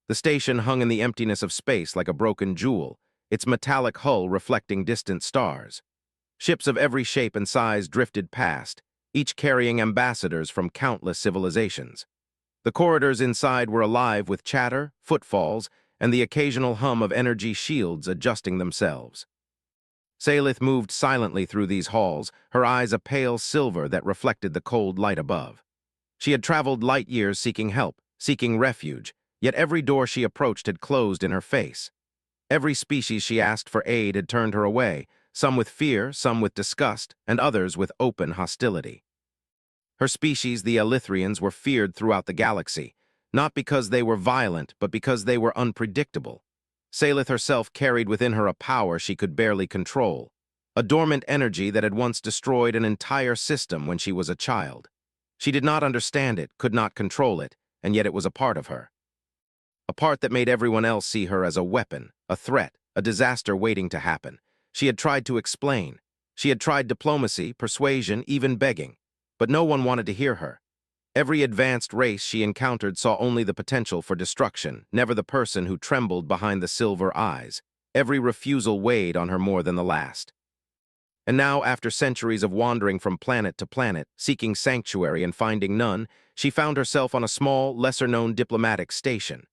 The station hung in the emptiness of space like a broken jewel, its metallic hull reflecting distant stars. Ships of every shape and size drifted past, each carrying ambassadors from countless civilizations. The corridors inside were alive with chatter, footfalls, and the occasional hum of energy shields adjusting themselves. Salith moved silently through these halls, her eyes a pale silver that reflected the cold light above. She had traveled light years seeking help, seeking refuge, yet every door she approached had closed in her face. Every species she asked for aid had turned her away, some with fear, some with disgust, and others with open hostility. Her species, the Elithrians, were feared throughout the galaxy, not because they were violent, but because they were unpredictable. Salith herself carried within her a power she could barely control, a dormant energy that had once destroyed an entire system when she was a child. She did not understand it, could not control it, and yet it was a part of her. A part that made everyone else see her as a weapon, a threat, a disaster waiting to happen. She had tried to explain. She had tried diplomacy, persuasion, even begging. But no one wanted to hear her. Every advanced race she encountered saw only the potential for destruction, never the person who trembled behind the silver eyes. Every refusal weighed on her more than the last. And now, after centuries of wandering from planet to planet, seeking sanctuary and finding none, she found herself on a small, lesser-known diplomatic station.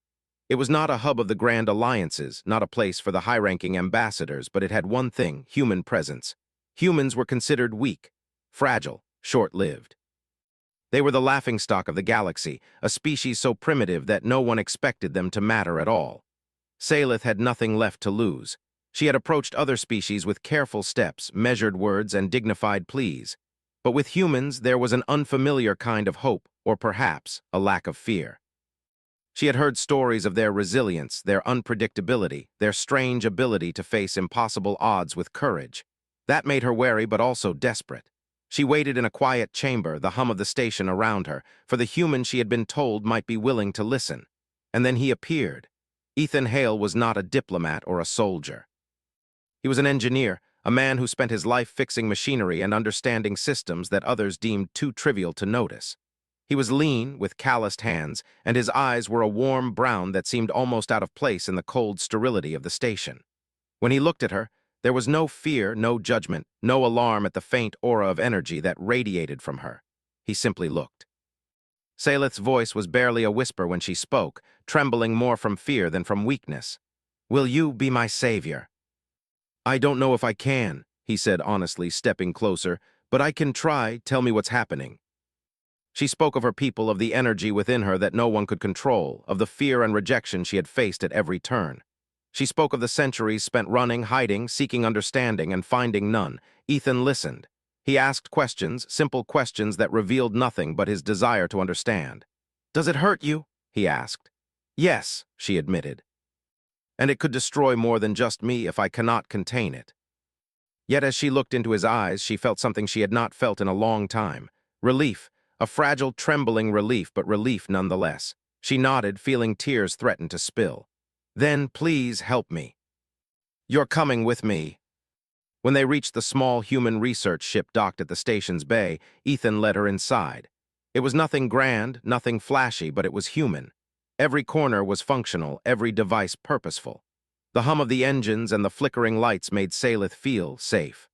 It was not a hub of the grand alliances, not a place for the high-ranking ambassadors, but it had one thing: human presence. Humans were considered weak, fragile, short-lived. They were the laughingstock of the galaxy, a species so primitive that no one expected them to matter at all. Salith had nothing left to lose. She had approached other species with careful steps, measured words, and dignified pleas. But with humans, there was an unfamiliar kind of hope, or perhaps a lack of fear. She had heard stories of their resilience, their unpredictability, their strange ability to face impossible odds with courage. That made her wary but also desperate. She waited in a quiet chamber, the hum of the station around her, for the human she had been told might be willing to listen. And then he appeared. Ethan Hale was not a diplomat or a soldier. He was an engineer, a man who spent his life fixing machinery and understanding systems that others deemed too trivial to notice. He was lean, with calloused hands, and his eyes were a warm brown that seemed almost out of place in the cold sterility of the station. When he looked at her, there was no fear, no judgment, no alarm at the faint aura of energy that radiated from her. He simply looked. Salith's voice was barely a whisper when she spoke, trembling more from fear than from weakness. "Will you be my savior?" "I don't know if I can," he said honestly, stepping closer, "but I can try. Tell me what's happening." She spoke of her people, of the energy within her that no one could control, of the fear and rejection she had faced at every turn. She spoke of the centuries spent running, hiding, seeking understanding, and finding none. Ethan listened. He asked questions, simple questions that revealed nothing but his desire to understand. "Does it hurt you?" he asked. "Yes," she admitted. "And it could destroy more than just me if I cannot contain it." Yet as she looked into his eyes, she felt something she had not felt in a long time. Relief, a fragile, trembling relief, but relief nonetheless. She nodded, feeling tears threaten to spill. "Then please help me. You're coming with me." When they reached the small human research ship docked at the station's bay, Ethan led her inside. It was nothing grand, nothing flashy, but it was human. Every corner was functional, every device purposeful. The hum of the engines and the flickering lights made Salith feel safe.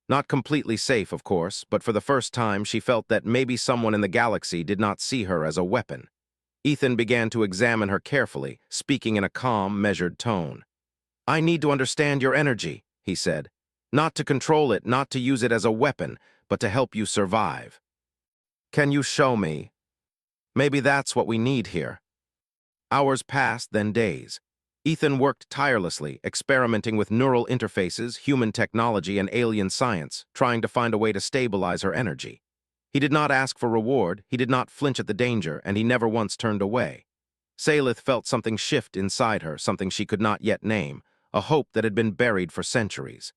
Not completely safe, of course, but for the first time she felt that maybe someone in the galaxy did not see her as a weapon. Ethan began to examine her carefully, speaking in a calm, measured tone. "I need to understand your energy," he said. "Not to control it, not to use it as a weapon, but to help you survive. Can you show me? Maybe that's what we need here." Hours passed, then days. Ethan worked tirelessly, experimenting with neural interfaces, human technology, and alien science, trying to find a way to stabilize her energy. He did not ask for reward, he did not flinch at the danger, and he never once turned away. Salith felt something shift inside her, something she could not yet name, a hope that had been buried for centuries.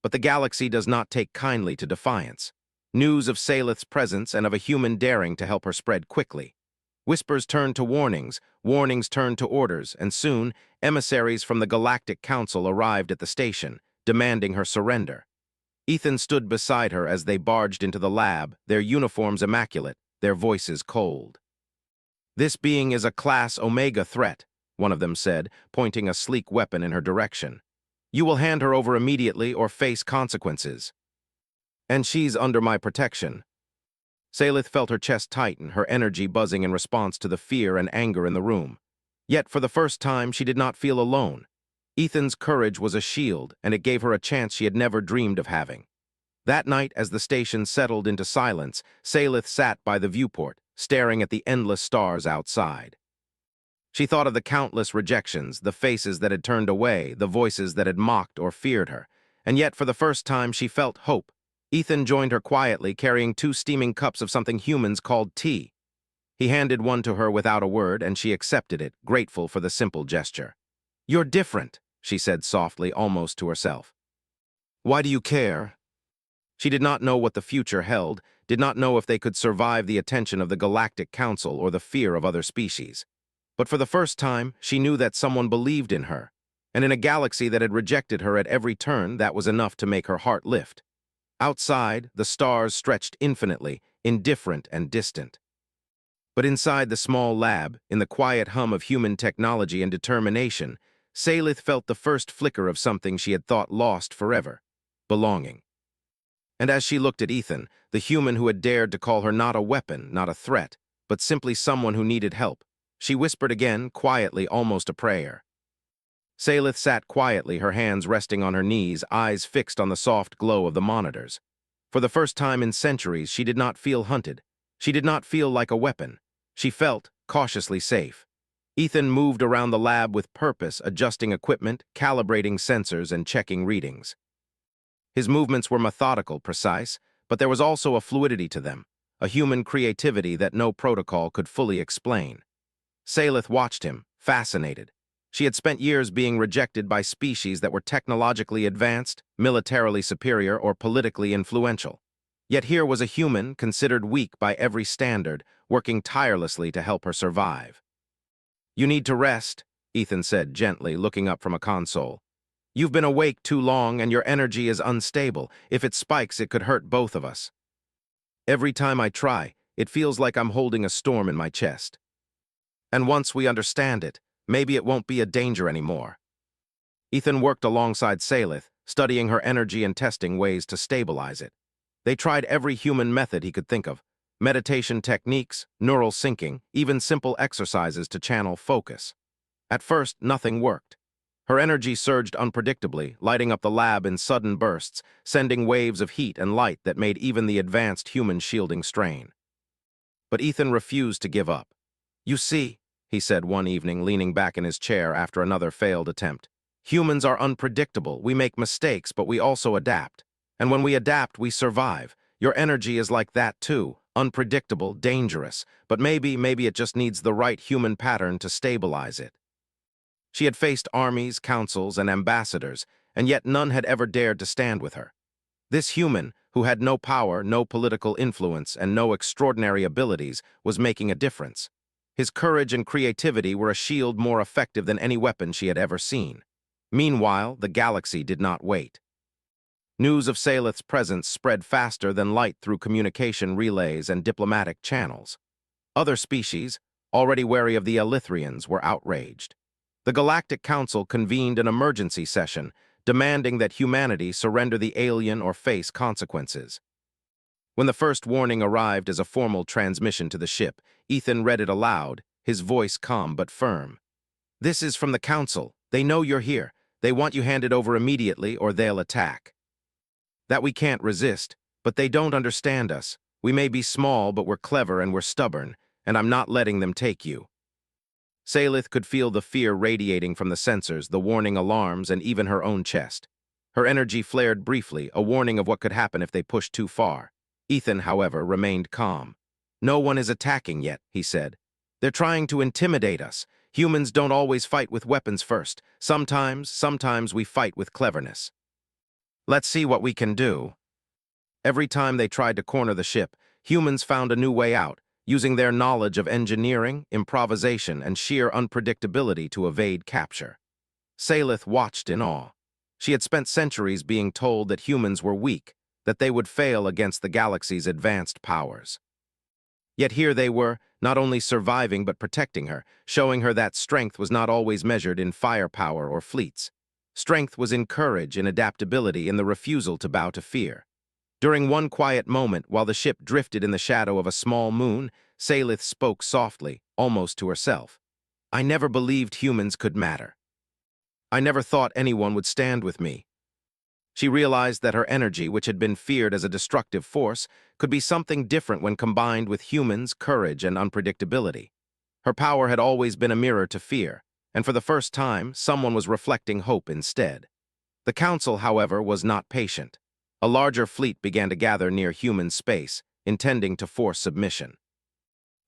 But the galaxy does not take kindly to defiance. News of Salith's presence and of a human daring to help her spread quickly. Whispers turned to warnings, warnings turned to orders, and soon, emissaries from the Galactic Council arrived at the station, demanding her surrender. Ethan stood beside her as they barged into the lab, their uniforms immaculate, their voices cold. "This being is a Class Omega threat," one of them said, pointing a sleek weapon in her direction. "You will hand her over immediately or face consequences. And she's under my protection." Salith felt her chest tighten, her energy buzzing in response to the fear and anger in the room. Yet, for the first time, she did not feel alone. Ethan's courage was a shield, and it gave her a chance she had never dreamed of having. That night, as the station settled into silence, Salith sat by the viewport, staring at the endless stars outside. She thought of the countless rejections, the faces that had turned away, the voices that had mocked or feared her. And yet, for the first time, she felt hope. Ethan joined her quietly, carrying 2 steaming cups of something humans called tea. He handed one to her without a word, and she accepted it, grateful for the simple gesture. "You're different," she said softly, almost to herself. "Why do you care?" She did not know what the future held, did not know if they could survive the attention of the Galactic Council or the fear of other species. But for the first time, she knew that someone believed in her, and in a galaxy that had rejected her at every turn, that was enough to make her heart lift. Outside, the stars stretched infinitely, indifferent and distant. But inside the small lab, in the quiet hum of human technology and determination, Salith felt the first flicker of something she had thought lost forever: belonging. And as she looked at Ethan, the human who had dared to call her not a weapon, not a threat, but simply someone who needed help, she whispered again, quietly, almost a prayer. Salith sat quietly, her hands resting on her knees, eyes fixed on the soft glow of the monitors. For the first time in centuries, she did not feel hunted. She did not feel like a weapon. She felt cautiously safe. Ethan moved around the lab with purpose, adjusting equipment, calibrating sensors, and checking readings. His movements were methodical, precise, but there was also a fluidity to them, a human creativity that no protocol could fully explain. Salith watched him, fascinated. She had spent years being rejected by species that were technologically advanced, militarily superior, or politically influential. Yet here was a human, considered weak by every standard, working tirelessly to help her survive. "You need to rest," Ethan said gently, looking up from a console. "You've been awake too long, and your energy is unstable. If it spikes, it could hurt both of us. Every time I try, it feels like I'm holding a storm in my chest. And once we understand it, maybe it won't be a danger anymore." Ethan worked alongside Salith, studying her energy and testing ways to stabilize it. They tried every human method he could think of: meditation techniques, neural syncing, even simple exercises to channel focus. At first, nothing worked. Her energy surged unpredictably, lighting up the lab in sudden bursts, sending waves of heat and light that made even the advanced human shielding strain. But Ethan refused to give up. "You see," he said one evening, leaning back in his chair after another failed attempt, "humans are unpredictable. We make mistakes, but we also adapt. And when we adapt, we survive. Your energy is like that too, unpredictable, dangerous, but maybe it just needs the right human pattern to stabilize it." She had faced armies, councils, and ambassadors, and yet none had ever dared to stand with her. This human, who had no power, no political influence, and no extraordinary abilities, was making a difference. His courage and creativity were a shield more effective than any weapon she had ever seen. Meanwhile, the galaxy did not wait. News of Salith's presence spread faster than light through communication relays and diplomatic channels. Other species, already wary of the Elythrians, were outraged. The Galactic Council convened an emergency session, demanding that humanity surrender the alien or face consequences. When the first warning arrived as a formal transmission to the ship, Ethan read it aloud, his voice calm but firm. "This is from the Council. They know you're here. They want you handed over immediately or they'll attack. That we can't resist, but they don't understand us. We may be small, but we're clever and we're stubborn, and I'm not letting them take you." Salith could feel the fear radiating from the sensors, the warning alarms, and even her own chest. Her energy flared briefly, a warning of what could happen if they pushed too far. Ethan, however, remained calm. "No one is attacking yet," he said. "They're trying to intimidate us. Humans don't always fight with weapons first. Sometimes we fight with cleverness. Let's see what we can do." Every time they tried to corner the ship, humans found a new way out, using their knowledge of engineering, improvisation, and sheer unpredictability to evade capture. Salith watched in awe. She had spent centuries being told that humans were weak, that they would fail against the galaxy's advanced powers. Yet here they were, not only surviving but protecting her, showing her that strength was not always measured in firepower or fleets. Strength was in courage, in adaptability, in the refusal to bow to fear. During one quiet moment, while the ship drifted in the shadow of a small moon, Salith spoke softly, almost to herself. "I never believed humans could matter. I never thought anyone would stand with me." She realized that her energy, which had been feared as a destructive force, could be something different when combined with humans' courage and unpredictability. Her power had always been a mirror to fear, and for the first time, someone was reflecting hope instead. The Council, however, was not patient. A larger fleet began to gather near human space, intending to force submission.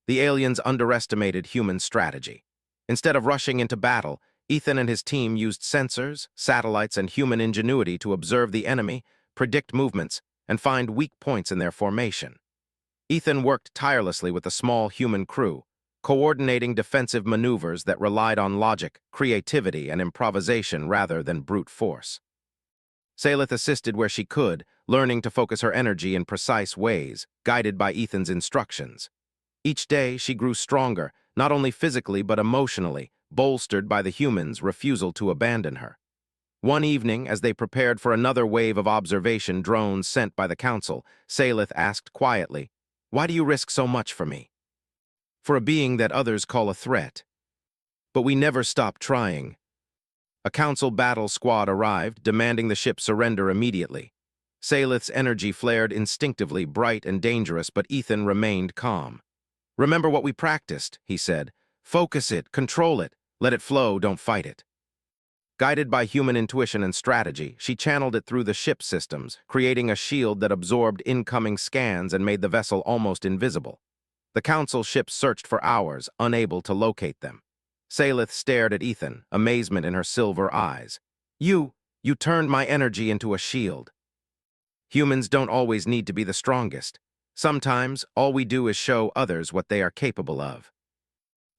The aliens underestimated human strategy. Instead of rushing into battle, Ethan and his team used sensors, satellites, and human ingenuity to observe the enemy, predict movements, and find weak points in their formation. Ethan worked tirelessly with a small human crew, coordinating defensive maneuvers that relied on logic, creativity, and improvisation rather than brute force. Salith assisted where she could, learning to focus her energy in precise ways, guided by Ethan's instructions. Each day, she grew stronger, not only physically but emotionally, bolstered by the humans' refusal to abandon her. One evening, as they prepared for another wave of observation drones sent by the Council, Salith asked quietly, "Why do you risk so much for me?" "For a being that others call a threat." "But we never stop trying." A Council battle squad arrived, demanding the ship surrender immediately. Salith's energy flared instinctively, bright and dangerous, but Ethan remained calm. "Remember what we practiced," he said. "Focus it, control it, let it flow, don't fight it." Guided by human intuition and strategy, she channeled it through the ship systems, creating a shield that absorbed incoming scans and made the vessel almost invisible. The Council ships searched for hours, unable to locate them. Salith stared at Ethan, amazement in her silver eyes. You turned my energy into a shield." "Humans don't always need to be the strongest. Sometimes, all we do is show others what they are capable of."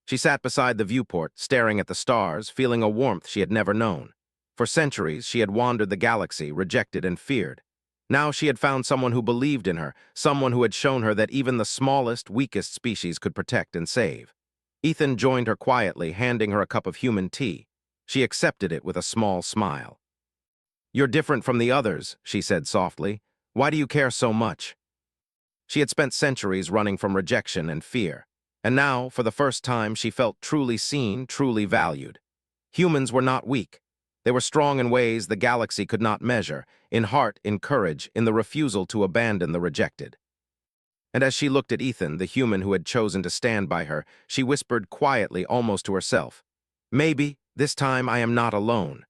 She sat beside the viewport, staring at the stars, feeling a warmth she had never known. For centuries, she had wandered the galaxy, rejected and feared. Now she had found someone who believed in her, someone who had shown her that even the smallest, weakest species could protect and save. Ethan joined her quietly, handing her a cup of human tea. She accepted it with a small smile. "You're different from the others," she said softly. "Why do you care so much?" She had spent centuries running from rejection and fear, and now, for the first time, she felt truly seen, truly valued. Humans were not weak. They were strong in ways the galaxy could not measure, in heart, in courage, in the refusal to abandon the rejected. And as she looked at Ethan, the human who had chosen to stand by her, she whispered quietly, almost to herself, "Maybe, this time I am not alone."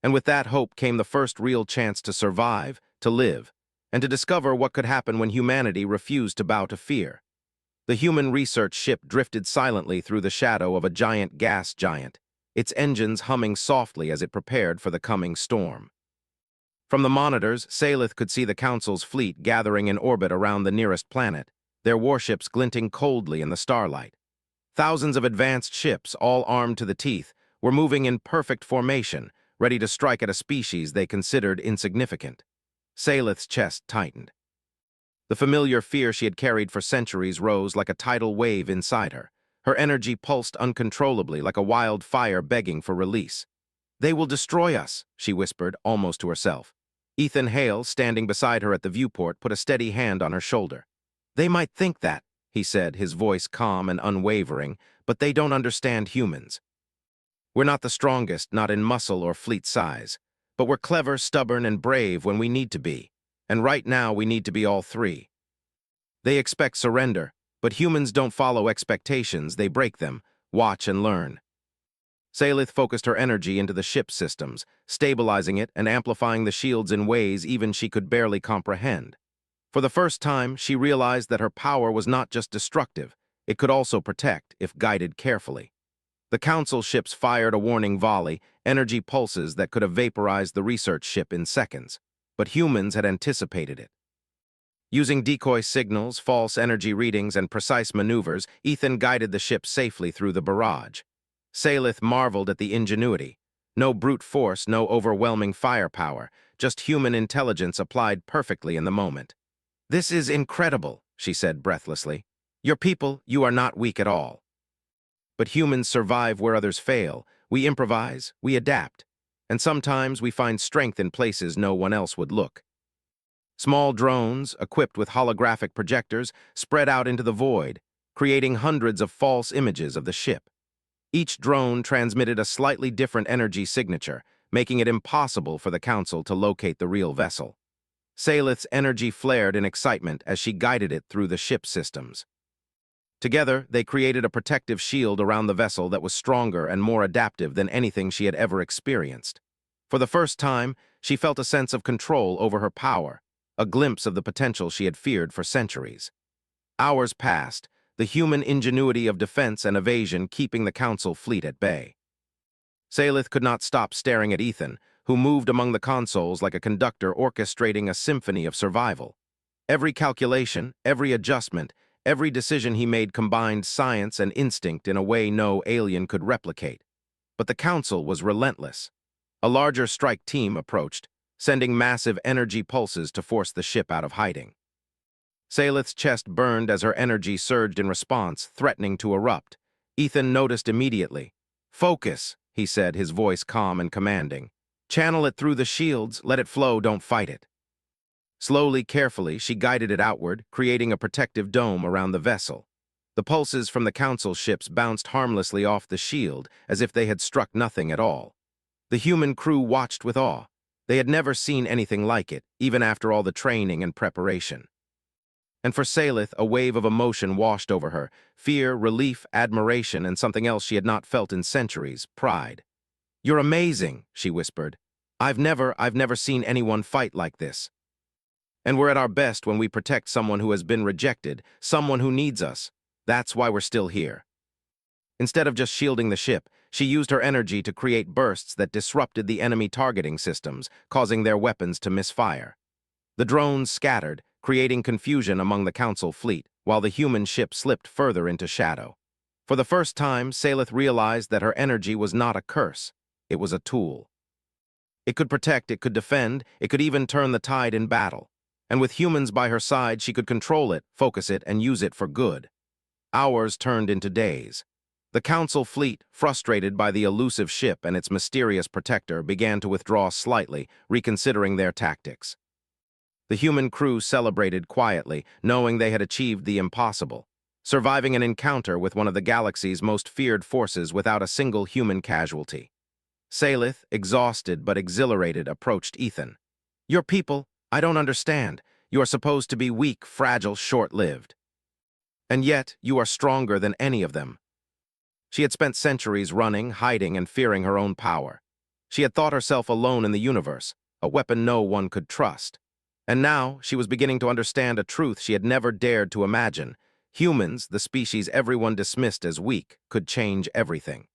And with that hope came the first real chance to survive, to live, and to discover what could happen when humanity refused to bow to fear. The human research ship drifted silently through the shadow of a giant gas giant, its engines humming softly as it prepared for the coming storm. From the monitors, Salith could see the Council's fleet gathering in orbit around the nearest planet, their warships glinting coldly in the starlight. Thousands of advanced ships, all armed to the teeth, were moving in perfect formation, ready to strike at a species they considered insignificant. Salith's chest tightened. The familiar fear she had carried for centuries rose like a tidal wave inside her. Her energy pulsed uncontrollably like a wild fire begging for release. "They will destroy us," she whispered, almost to herself. Ethan Hale, standing beside her at the viewport, put a steady hand on her shoulder. "They might think that," he said, his voice calm and unwavering, "but they don't understand humans. We're not the strongest, not in muscle or fleet size, but we're clever, stubborn, and brave when we need to be. And right now we need to be all three. They expect surrender, but humans don't follow expectations, they break them. Watch and learn." Salith focused her energy into the ship systems, stabilizing it and amplifying the shields in ways even she could barely comprehend. For the first time, she realized that her power was not just destructive, it could also protect, if guided carefully. The Council ships fired a warning volley, energy pulses that could have vaporized the research ship in seconds. But humans had anticipated it. Using decoy signals, false energy readings, and precise maneuvers, Ethan guided the ship safely through the barrage. Salith marveled at the ingenuity. No brute force, no overwhelming firepower, just human intelligence applied perfectly in the moment. "This is incredible," she said breathlessly. Your people, you are not weak at all. But humans survive where others fail. We improvise, we adapt, and sometimes we find strength in places no one else would look. Small drones, equipped with holographic projectors, spread out into the void, creating hundreds of false images of the ship. Each drone transmitted a slightly different energy signature, making it impossible for the Council to locate the real vessel. Salith's energy flared in excitement as she guided it through the ship's systems. Together, they created a protective shield around the vessel that was stronger and more adaptive than anything she had ever experienced. For the first time, she felt a sense of control over her power, a glimpse of the potential she had feared for centuries. Hours passed, the human ingenuity of defense and evasion keeping the Council fleet at bay. Salith could not stop staring at Ethan, who moved among the consoles like a conductor orchestrating a symphony of survival. Every calculation, every adjustment, every decision he made combined science and instinct in a way no alien could replicate. But the Council was relentless. A larger strike team approached, sending massive energy pulses to force the ship out of hiding. Salith's chest burned as her energy surged in response, threatening to erupt. Ethan noticed immediately. "Focus," he said, his voice calm and commanding. "Channel it through the shields, let it flow, don't fight it." Slowly, carefully, she guided it outward, creating a protective dome around the vessel. The pulses from the Council ships bounced harmlessly off the shield, as if they had struck nothing at all. The human crew watched with awe. They had never seen anything like it, even after all the training and preparation. And for Salith, a wave of emotion washed over her, fear, relief, admiration, and something else she had not felt in centuries, pride. "You're amazing," she whispered. I've never seen anyone fight like this. And we're at our best when we protect someone who has been rejected, someone who needs us. That's why we're still here." Instead of just shielding the ship, she used her energy to create bursts that disrupted the enemy targeting systems, causing their weapons to misfire. The drones scattered, creating confusion among the Council fleet, while the human ship slipped further into shadow. For the first time, Salith realized that her energy was not a curse. It was a tool. It could protect, it could defend, it could even turn the tide in battle. And with humans by her side, she could control it, focus it, and use it for good. Hours turned into days. The Council fleet, frustrated by the elusive ship and its mysterious protector, began to withdraw slightly, reconsidering their tactics. The human crew celebrated quietly, knowing they had achieved the impossible, surviving an encounter with one of the galaxy's most feared forces without a single human casualty. Salith, exhausted but exhilarated, approached Ethan. "Your people, I don't understand. You are supposed to be weak, fragile, short-lived. And yet, you are stronger than any of them." She had spent centuries running, hiding, and fearing her own power. She had thought herself alone in the universe, a weapon no one could trust. And now, she was beginning to understand a truth she had never dared to imagine. Humans, the species everyone dismissed as weak, could change everything.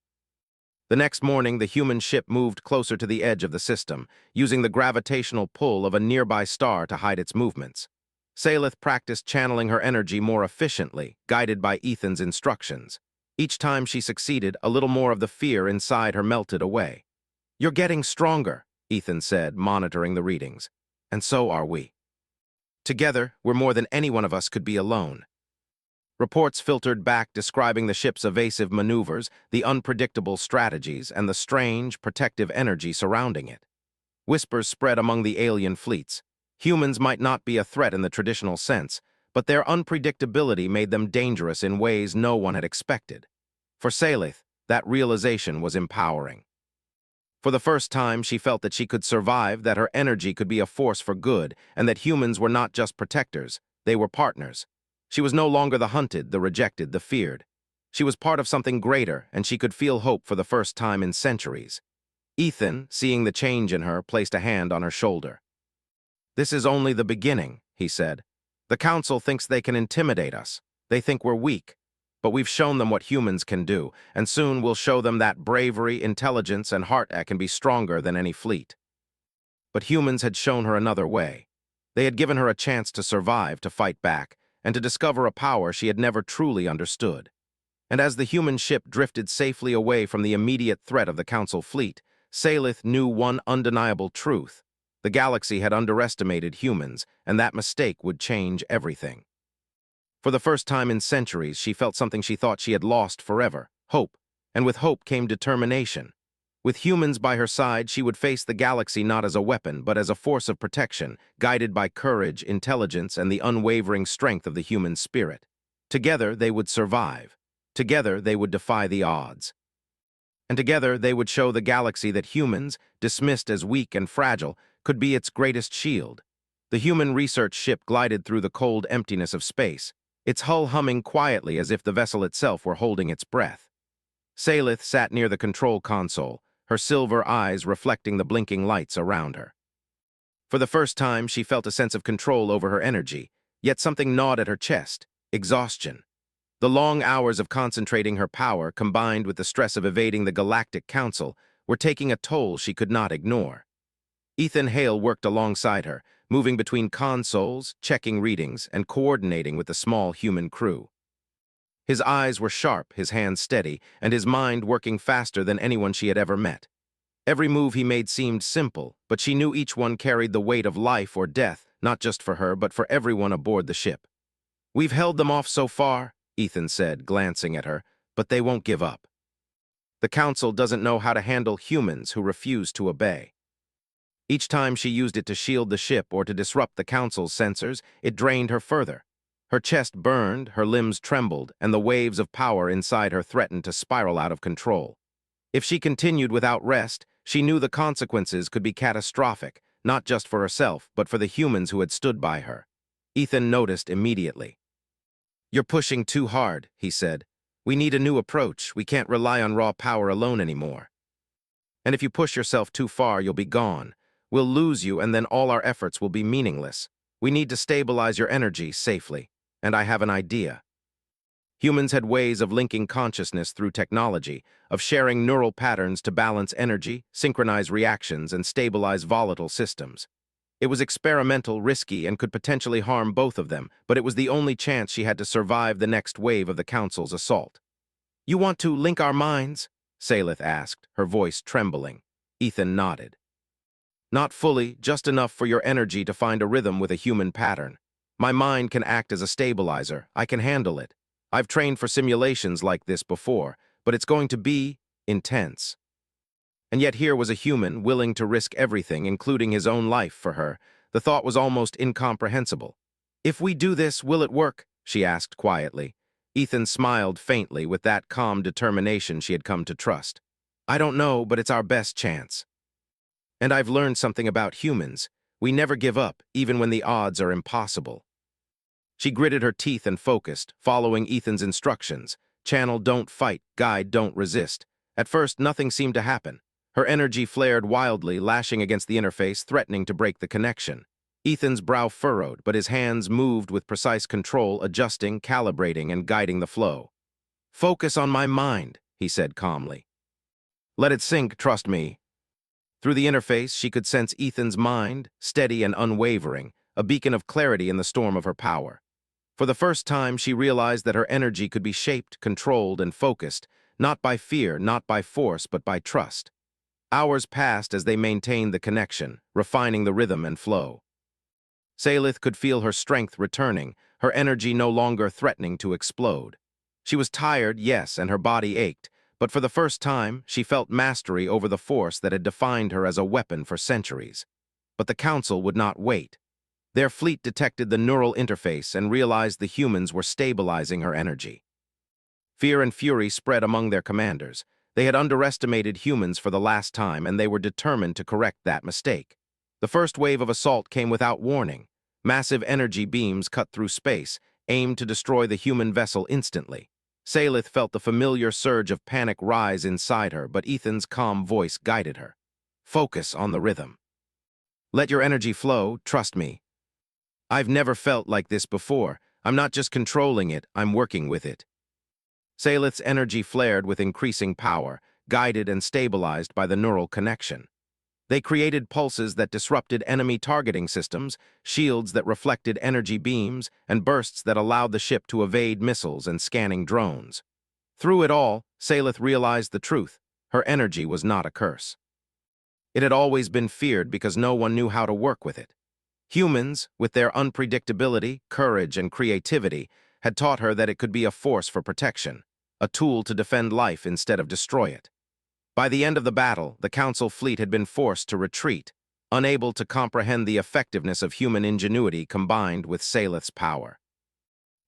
The next morning, the human ship moved closer to the edge of the system, using the gravitational pull of a nearby star to hide its movements. Salith practiced channeling her energy more efficiently, guided by Ethan's instructions. Each time she succeeded, a little more of the fear inside her melted away. "You're getting stronger," Ethan said, monitoring the readings. "And so are we. Together, we're more than any one of us could be alone." Reports filtered back describing the ship's evasive maneuvers, the unpredictable strategies, and the strange, protective energy surrounding it. Whispers spread among the alien fleets. Humans might not be a threat in the traditional sense, but their unpredictability made them dangerous in ways no one had expected. For Salith, that realization was empowering. For the first time, she felt that she could survive, that her energy could be a force for good, and that humans were not just protectors, they were partners. She was no longer the hunted, the rejected, the feared. She was part of something greater, and she could feel hope for the first time in centuries. Ethan, seeing the change in her, placed a hand on her shoulder. "This is only the beginning," he said. "The Council thinks they can intimidate us. They think we're weak. But we've shown them what humans can do, and soon we'll show them that bravery, intelligence, and heart can be stronger than any fleet." But humans had shown her another way. They had given her a chance to survive, to fight back, and to discover a power she had never truly understood. And as the human ship drifted safely away from the immediate threat of the Council fleet, Salith knew one undeniable truth. The galaxy had underestimated humans, and that mistake would change everything. For the first time in centuries, she felt something she thought she had lost forever, hope. And with hope came determination. With humans by her side, she would face the galaxy not as a weapon, but as a force of protection, guided by courage, intelligence, and the unwavering strength of the human spirit. Together, they would survive. Together, they would defy the odds. And together, they would show the galaxy that humans, dismissed as weak and fragile, could be its greatest shield. The human research ship glided through the cold emptiness of space, its hull humming quietly as if the vessel itself were holding its breath. Salith sat near the control console, her silver eyes reflecting the blinking lights around her. For the first time, she felt a sense of control over her energy, yet something gnawed at her chest: exhaustion. The long hours of concentrating her power, combined with the stress of evading the Galactic Council, were taking a toll she could not ignore. Ethan Hale worked alongside her, moving between consoles, checking readings, and coordinating with the small human crew. His eyes were sharp, his hands steady, and his mind working faster than anyone she had ever met. Every move he made seemed simple, but she knew each one carried the weight of life or death, not just for her, but for everyone aboard the ship. "We've held them off so far," Ethan said, glancing at her, "but they won't give up. The Council doesn't know how to handle humans who refuse to obey." Each time she used it to shield the ship or to disrupt the Council's sensors, it drained her further. Her chest burned, her limbs trembled, and the waves of power inside her threatened to spiral out of control. If she continued without rest, she knew the consequences could be catastrophic, not just for herself, but for the humans who had stood by her. Ethan noticed immediately. "You're pushing too hard," he said. "We need a new approach. We can't rely on raw power alone anymore. And if you push yourself too far, you'll be gone. We'll lose you, and then all our efforts will be meaningless. We need to stabilize your energy safely. And I have an idea." Humans had ways of linking consciousness through technology, of sharing neural patterns to balance energy, synchronize reactions, and stabilize volatile systems. It was experimental, risky, and could potentially harm both of them, but it was the only chance she had to survive the next wave of the Council's assault. "You want to link our minds?" Salith asked, her voice trembling. Ethan nodded. "Not fully, just enough for your energy to find a rhythm with a human pattern. My mind can act as a stabilizer. I can handle it. I've trained for simulations like this before, but it's going to be intense." And yet here was a human willing to risk everything, including his own life, for her. The thought was almost incomprehensible. "If we do this, will it work?" she asked quietly. Ethan smiled faintly with that calm determination she had come to trust. "I don't know, but it's our best chance. And I've learned something about humans. We never give up, even when the odds are impossible." She gritted her teeth and focused, following Ethan's instructions. Channel don't fight, guide don't resist. At first, nothing seemed to happen. Her energy flared wildly, lashing against the interface, threatening to break the connection. Ethan's brow furrowed, but his hands moved with precise control, adjusting, calibrating, and guiding the flow. "Focus on my mind," he said calmly. "Let it sink, trust me." Through the interface, she could sense Ethan's mind, steady and unwavering, a beacon of clarity in the storm of her power. For the first time, she realized that her energy could be shaped, controlled, and focused, not by fear, not by force, but by trust. Hours passed as they maintained the connection, refining the rhythm and flow. Salith could feel her strength returning, her energy no longer threatening to explode. She was tired, yes, and her body ached, but for the first time, she felt mastery over the force that had defined her as a weapon for centuries. But the Council would not wait. Their fleet detected the neural interface and realized the humans were stabilizing her energy. Fear and fury spread among their commanders. They had underestimated humans for the last time, and they were determined to correct that mistake. The first wave of assault came without warning. Massive energy beams cut through space, aimed to destroy the human vessel instantly. Salith felt the familiar surge of panic rise inside her, but Ethan's calm voice guided her. "Focus on the rhythm. Let your energy flow, trust me. I've never felt like this before. I'm not just controlling it, I'm working with it." Salith's energy flared with increasing power, guided and stabilized by the neural connection. They created pulses that disrupted enemy targeting systems, shields that reflected energy beams, and bursts that allowed the ship to evade missiles and scanning drones. Through it all, Salith realized the truth. Her energy was not a curse. It had always been feared because no one knew how to work with it. Humans, with their unpredictability, courage, and creativity, had taught her that it could be a force for protection, a tool to defend life instead of destroy it. By the end of the battle, the Council fleet had been forced to retreat, unable to comprehend the effectiveness of human ingenuity combined with Salith's power.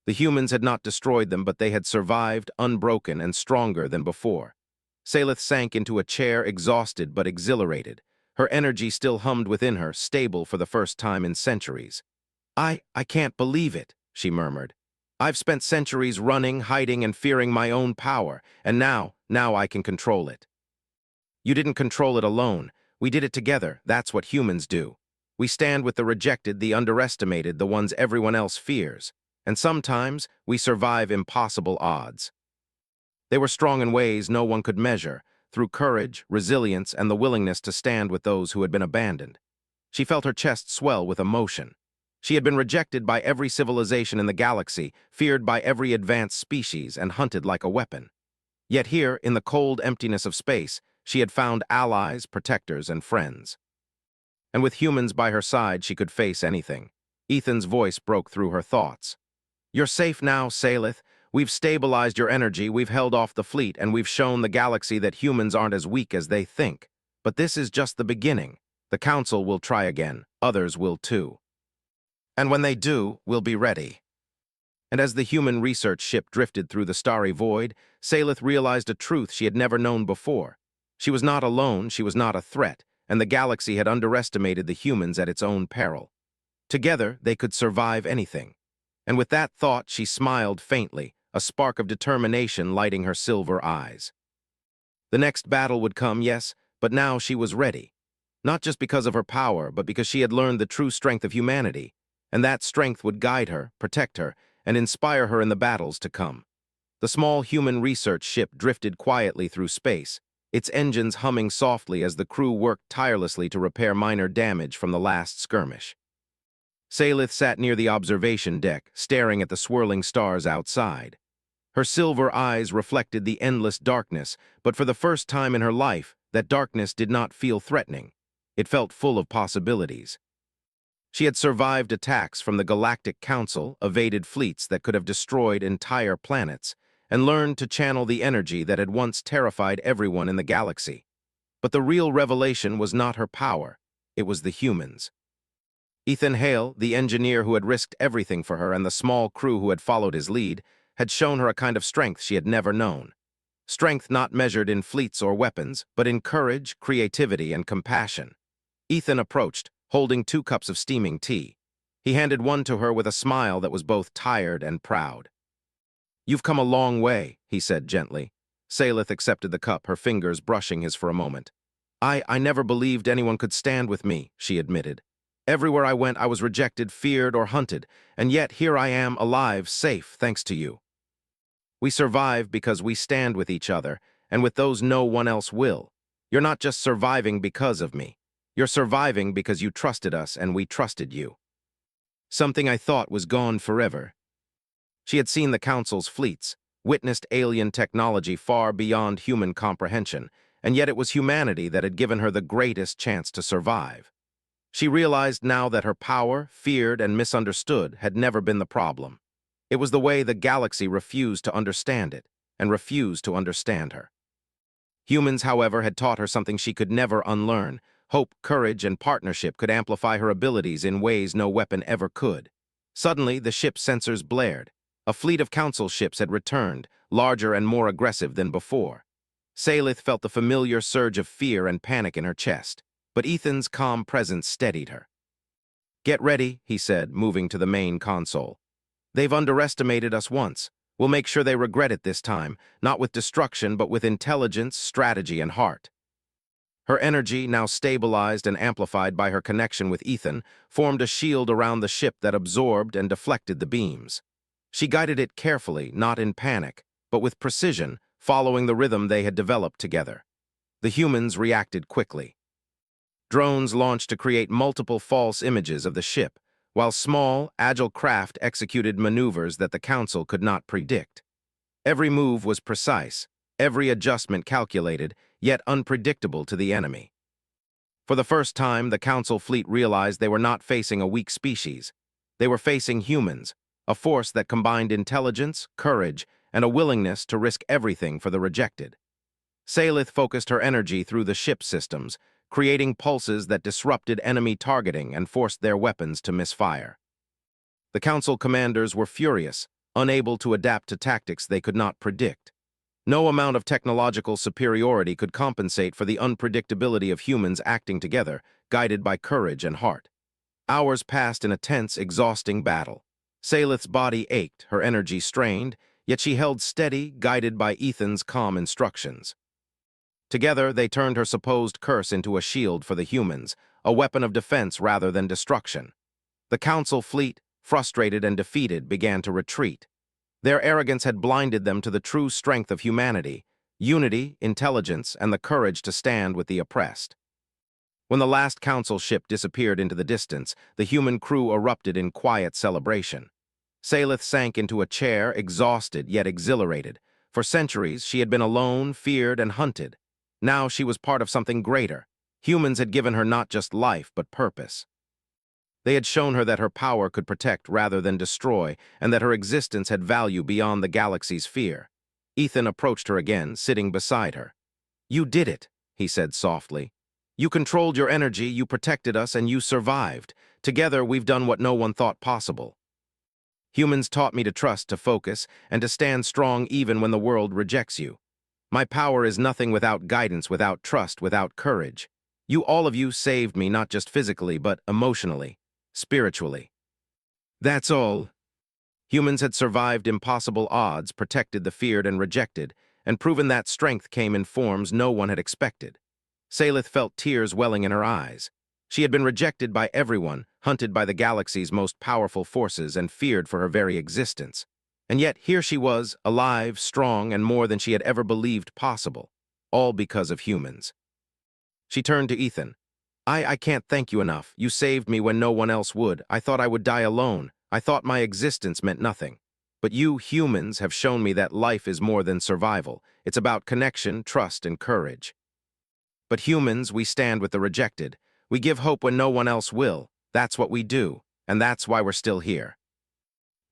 The humans had not destroyed them, but they had survived, unbroken and stronger than before. Salith sank into a chair, exhausted but exhilarated. Her energy still hummed within her, stable for the first time in centuries. I can't believe it," she murmured. "I've spent centuries running, hiding, and fearing my own power, and now I can control it." "You didn't control it alone. We did it together. That's what humans do. We stand with the rejected, the underestimated, the ones everyone else fears. And sometimes we survive impossible odds." They were strong in ways no one could measure, through courage, resilience, and the willingness to stand with those who had been abandoned. She felt her chest swell with emotion. She had been rejected by every civilization in the galaxy, feared by every advanced species, and hunted like a weapon. Yet here, in the cold emptiness of space, she had found allies, protectors, and friends. And with humans by her side, she could face anything. Ethan's voice broke through her thoughts. "You're safe now, Salith. We've stabilized your energy, we've held off the fleet, and we've shown the galaxy that humans aren't as weak as they think. But this is just the beginning. The Council will try again. Others will too. And when they do, we'll be ready." And as the human research ship drifted through the starry void, Salith realized a truth she had never known before. She was not alone, she was not a threat, and the galaxy had underestimated the humans at its own peril. Together, they could survive anything. And with that thought, she smiled faintly, a spark of determination lighting her silver eyes. The next battle would come, yes, but now she was ready. Not just because of her power, but because she had learned the true strength of humanity, and that strength would guide her, protect her, and inspire her in the battles to come. The small human research ship drifted quietly through space, its engines humming softly as the crew worked tirelessly to repair minor damage from the last skirmish. Salith sat near the observation deck, staring at the swirling stars outside. Her silver eyes reflected the endless darkness, but for the first time in her life, that darkness did not feel threatening. It felt full of possibilities. She had survived attacks from the Galactic Council, evaded fleets that could have destroyed entire planets, and learned to channel the energy that had once terrified everyone in the galaxy. But the real revelation was not her power, it was the humans. Ethan Hale, the engineer who had risked everything for her, and the small crew who had followed his lead, had shown her a kind of strength she had never known. Strength not measured in fleets or weapons, but in courage, creativity, and compassion. Ethan approached, holding 2 cups of steaming tea. He handed one to her with a smile that was both tired and proud. "You've come a long way," he said gently. Salith accepted the cup, her fingers brushing his for a moment. I never believed anyone could stand with me," she admitted. "Everywhere I went, I was rejected, feared, or hunted, and yet here I am, alive, safe, thanks to you. We survive because we stand with each other, and with those no one else will. You're not just surviving because of me. You're surviving because you trusted us and we trusted you." Something I thought was gone forever. She had seen the Council's fleets, witnessed alien technology far beyond human comprehension, and yet it was humanity that had given her the greatest chance to survive. She realized now that her power, feared and misunderstood, had never been the problem. It was the way the galaxy refused to understand it, and refused to understand her. Humans, however, had taught her something she could never unlearn. Hope, courage, and partnership could amplify her abilities in ways no weapon ever could. Suddenly, the ship's sensors blared. A fleet of Council ships had returned, larger and more aggressive than before. Salith felt the familiar surge of fear and panic in her chest, but Ethan's calm presence steadied her. "Get ready," he said, moving to the main console. "They've underestimated us once. We'll make sure they regret it this time, not with destruction, but with intelligence, strategy, and heart." Her energy, now stabilized and amplified by her connection with Ethan, formed a shield around the ship that absorbed and deflected the beams. She guided it carefully, not in panic, but with precision, following the rhythm they had developed together. The humans reacted quickly. Drones launched to create multiple false images of the ship, while small, agile craft executed maneuvers that the Council could not predict. Every move was precise, every adjustment calculated, yet unpredictable to the enemy. For the first time, the Council fleet realized they were not facing a weak species. They were facing humans, a force that combined intelligence, courage, and a willingness to risk everything for the rejected. Salith focused her energy through the ship systems, creating pulses that disrupted enemy targeting and forced their weapons to misfire. The Council commanders were furious, unable to adapt to tactics they could not predict. No amount of technological superiority could compensate for the unpredictability of humans acting together, guided by courage and heart. Hours passed in a tense, exhausting battle. Salith's body ached, her energy strained, yet she held steady, guided by Ethan's calm instructions. Together, they turned her supposed curse into a shield for the humans, a weapon of defense rather than destruction. The Council fleet, frustrated and defeated, began to retreat. Their arrogance had blinded them to the true strength of humanity, unity, intelligence, and the courage to stand with the oppressed. When the last Council ship disappeared into the distance, the human crew erupted in quiet celebration. Salith sank into a chair, exhausted yet exhilarated. For centuries, she had been alone, feared, and hunted. Now she was part of something greater. Humans had given her not just life, but purpose. They had shown her that her power could protect rather than destroy, and that her existence had value beyond the galaxy's fear. Ethan approached her again, sitting beside her. "You did it," he said softly. "You controlled your energy, you protected us, and you survived. Together, we've done what no one thought possible. Humans taught me to trust, to focus, and to stand strong even when the world rejects you. My power is nothing without guidance, without trust, without courage. All of you saved me not just physically, but emotionally, spiritually. That's all." Humans had survived impossible odds, protected the feared and rejected, and proven that strength came in forms no one had expected. Salith felt tears welling in her eyes. She had been rejected by everyone, hunted by the galaxy's most powerful forces, and feared for her very existence. And yet here she was, alive, strong, and more than she had ever believed possible, all because of humans. She turned to Ethan. I can't thank you enough. You saved me when no one else would. I thought I would die alone. I thought my existence meant nothing. But you humans have shown me that life is more than survival. It's about connection, trust, and courage. But humans, we stand with the rejected. We give hope when no one else will. That's what we do, and that's why we're still here.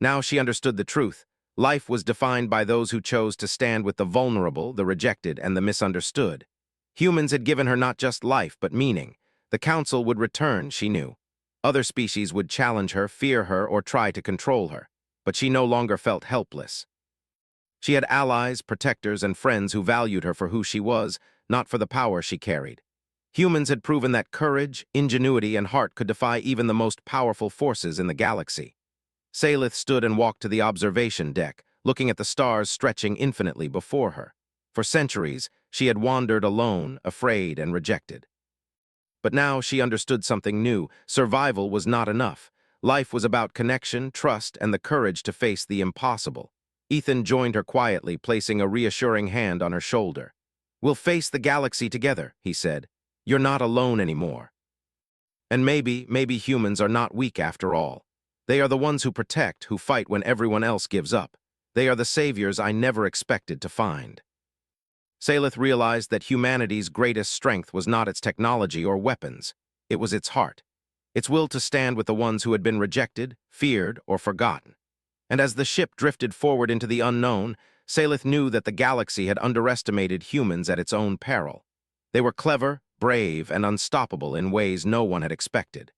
Now she understood the truth. Life was defined by those who chose to stand with the vulnerable, the rejected, and the misunderstood. Humans had given her not just life, but meaning. The Council would return, she knew. Other species would challenge her, fear her, or try to control her. But she no longer felt helpless. She had allies, protectors, and friends who valued her for who she was, not for the power she carried. Humans had proven that courage, ingenuity, and heart could defy even the most powerful forces in the galaxy. Salith stood and walked to the observation deck, looking at the stars stretching infinitely before her. For centuries, she had wandered alone, afraid, and rejected. But now she understood something new. Survival was not enough. Life was about connection, trust, and the courage to face the impossible. Ethan joined her quietly, placing a reassuring hand on her shoulder. "We'll face the galaxy together," he said. "You're not alone anymore." And maybe humans are not weak after all. They are the ones who protect, who fight when everyone else gives up. They are the saviors I never expected to find. Salith realized that humanity's greatest strength was not its technology or weapons. It was its heart. Its will to stand with the ones who had been rejected, feared, or forgotten. And as the ship drifted forward into the unknown, Salith knew that the galaxy had underestimated humans at its own peril. They were clever, brave, and unstoppable in ways no one had expected.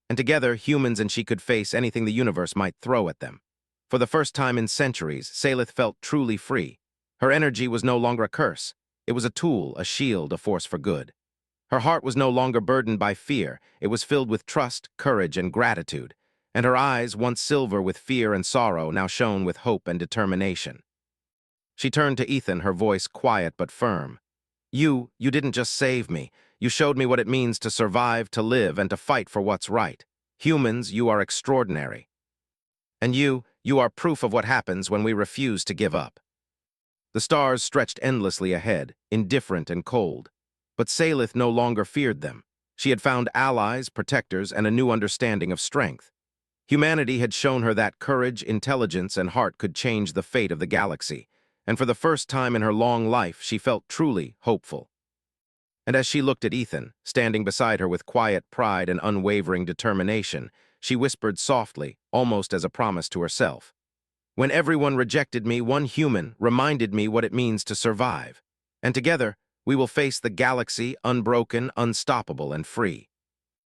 And together, humans and she could face anything the universe might throw at them. For the first time in centuries, Salith felt truly free. Her energy was no longer a curse. It was a tool, a shield, a force for good. Her heart was no longer burdened by fear. It was filled with trust, courage, and gratitude. And her eyes, once silver with fear and sorrow, now shone with hope and determination. She turned to Ethan, her voice quiet but firm. You didn't just save me. You showed me what it means to survive, to live, and to fight for what's right. Humans, you are extraordinary. And you are proof of what happens when we refuse to give up." The stars stretched endlessly ahead, indifferent and cold. But Salith no longer feared them. She had found allies, protectors, and a new understanding of strength. Humanity had shown her that courage, intelligence, and heart could change the fate of the galaxy. And for the first time in her long life, she felt truly hopeful. And as she looked at Ethan, standing beside her with quiet pride and unwavering determination, she whispered softly, almost as a promise to herself. When everyone rejected me, one human reminded me what it means to survive. And together, we will face the galaxy unbroken, unstoppable, and free.